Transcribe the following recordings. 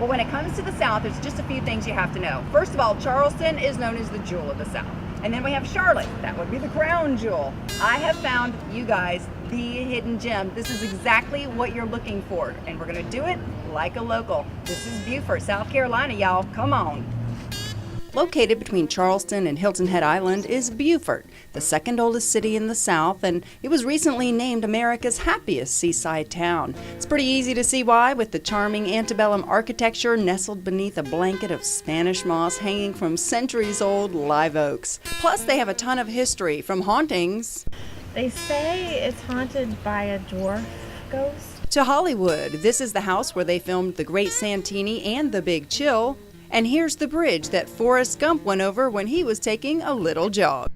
Well, when it comes to the South, there's just a few things you have to know. First of all, Charleston is known as the jewel of the South. And then we have Charlotte. That would be the crown jewel. I have found, you guys, the hidden gem. This is exactly what you're looking for. And we're going to do it like a local. This is Beaufort, South Carolina, y'all. Come on. Located between Charleston and Hilton Head Island is Beaufort, the second oldest city in the South, and it was recently named America's happiest seaside town. It's pretty easy to see why, with the charming antebellum architecture nestled beneath a blanket of Spanish moss hanging from centuries-old live oaks. Plus, they have a ton of history, from hauntings They say it's haunted by a dwarf ghost. to Hollywood. This is the house where they filmed The Great Santini and The Big Chill. And here's the bridge that Forrest Gump went over when he was taking a little jog.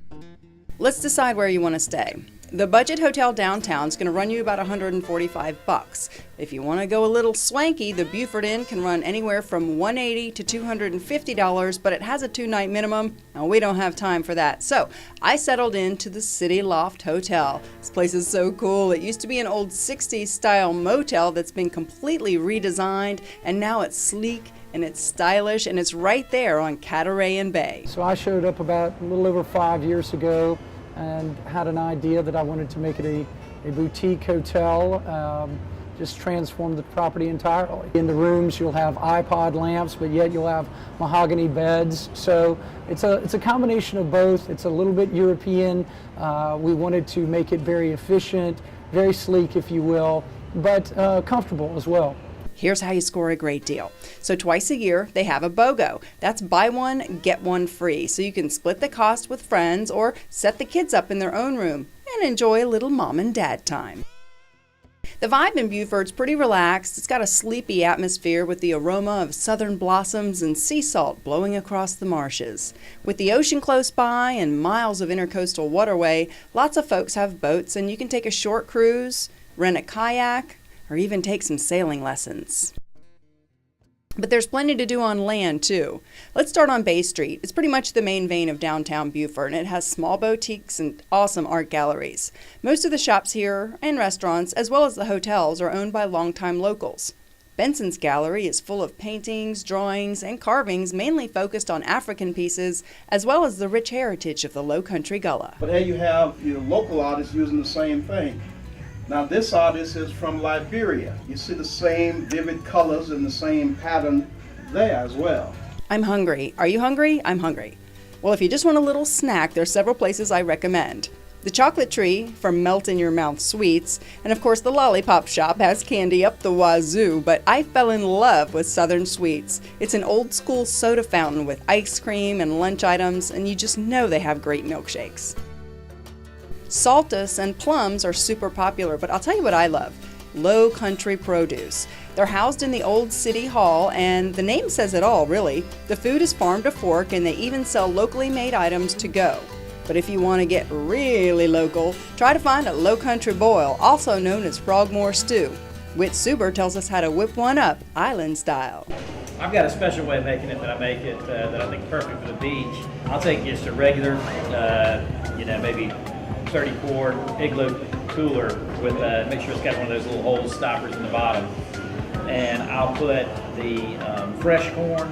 Let's decide where you want to stay. The budget hotel downtown is going to run you about $145. If you want to go a little swanky, the Beaufort Inn can run anywhere from $180 to $250, but it has a 2-night minimum, and we don't have time for that. So I settled into the City Loft Hotel. This place is so cool. It used to be an old 60s style motel that's been completely redesigned, and now it's sleek and it's stylish, and it's right there on Catarayan Bay. So I showed up about a little over 5 years ago and had an idea that I wanted to make it a boutique hotel, just transform the property entirely. In the rooms you'll have iPod lamps, but yet you'll have mahogany beds. So it's a combination of both. It's a little bit European. We wanted to make it very efficient, very sleek, if you will, but comfortable as well. Here's how you score a great deal. So twice a year, they have a BOGO. That's buy one, get one free. So you can split the cost with friends or set the kids up in their own room and enjoy a little mom and dad time. The vibe in Beaufort's pretty relaxed. It's got a sleepy atmosphere with the aroma of southern blossoms and sea salt blowing across the marshes. With the ocean close by and miles of intercoastal waterway, lots of folks have boats, and you can take a short cruise, rent a kayak, or even take some sailing lessons. But there's plenty to do on land, too. Let's start on Bay Street. It's pretty much the main vein of downtown Beaufort, and it has small boutiques and awesome art galleries. Most of the shops here and restaurants, as well as the hotels, are owned by longtime locals. Benson's gallery is full of paintings, drawings, and carvings mainly focused on African pieces, as well as the rich heritage of the Lowcountry Gullah. But here you have your local artists using the same thing. Now this artist is from Liberia. You see the same vivid colors and the same pattern there as well. I'm hungry. Are you hungry? I'm hungry. Well, if you just want a little snack, there's several places I recommend. The Chocolate Tree for melt-in-your-mouth sweets, and of course the Lollipop Shop has candy up the wazoo, but I fell in love with Southern Sweets. It's an old-school soda fountain with ice cream and lunch items, and you just know they have great milkshakes. Saltus and plums are super popular, but I'll tell you what I love: Low Country Produce. They're housed in the old city hall, and the name says it all, really. The food is farm to fork, and they even sell locally made items to go. But if you want to get really local, try to find a Low Country Boil, also known as Frogmore Stew. Whit Suber tells us how to whip one up, island style. I've got a special way of making it that I make it that I think is perfect for the beach. I'll take just a regular, maybe 30-quart igloo cooler with make sure it's got one of those little hole stoppers in the bottom, and I'll put the fresh corn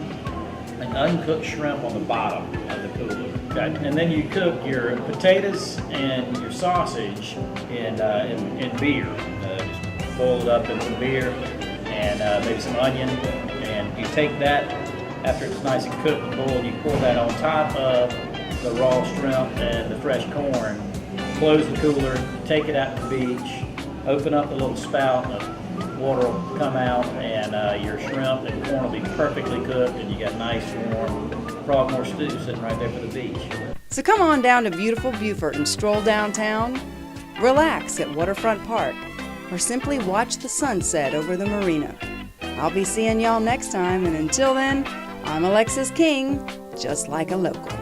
and uncooked shrimp on the bottom of the cooler. Okay? And then you cook your potatoes and your sausage in beer. Just boil it up in some beer and maybe some onion, and you take that after it's nice and cooked and boiled. You pour that on top of the raw shrimp and the fresh corn. Close the cooler, take it out to the beach, open up the little spout, and the water will come out, and your shrimp and corn will be perfectly cooked, and you got nice warm Frogmore stew sitting right there for the beach. So come on down to beautiful Beaufort and stroll downtown, relax at Waterfront Park, or simply watch the sunset over the marina. I'll be seeing y'all next time, and until then, I'm Alexis King, just like a local.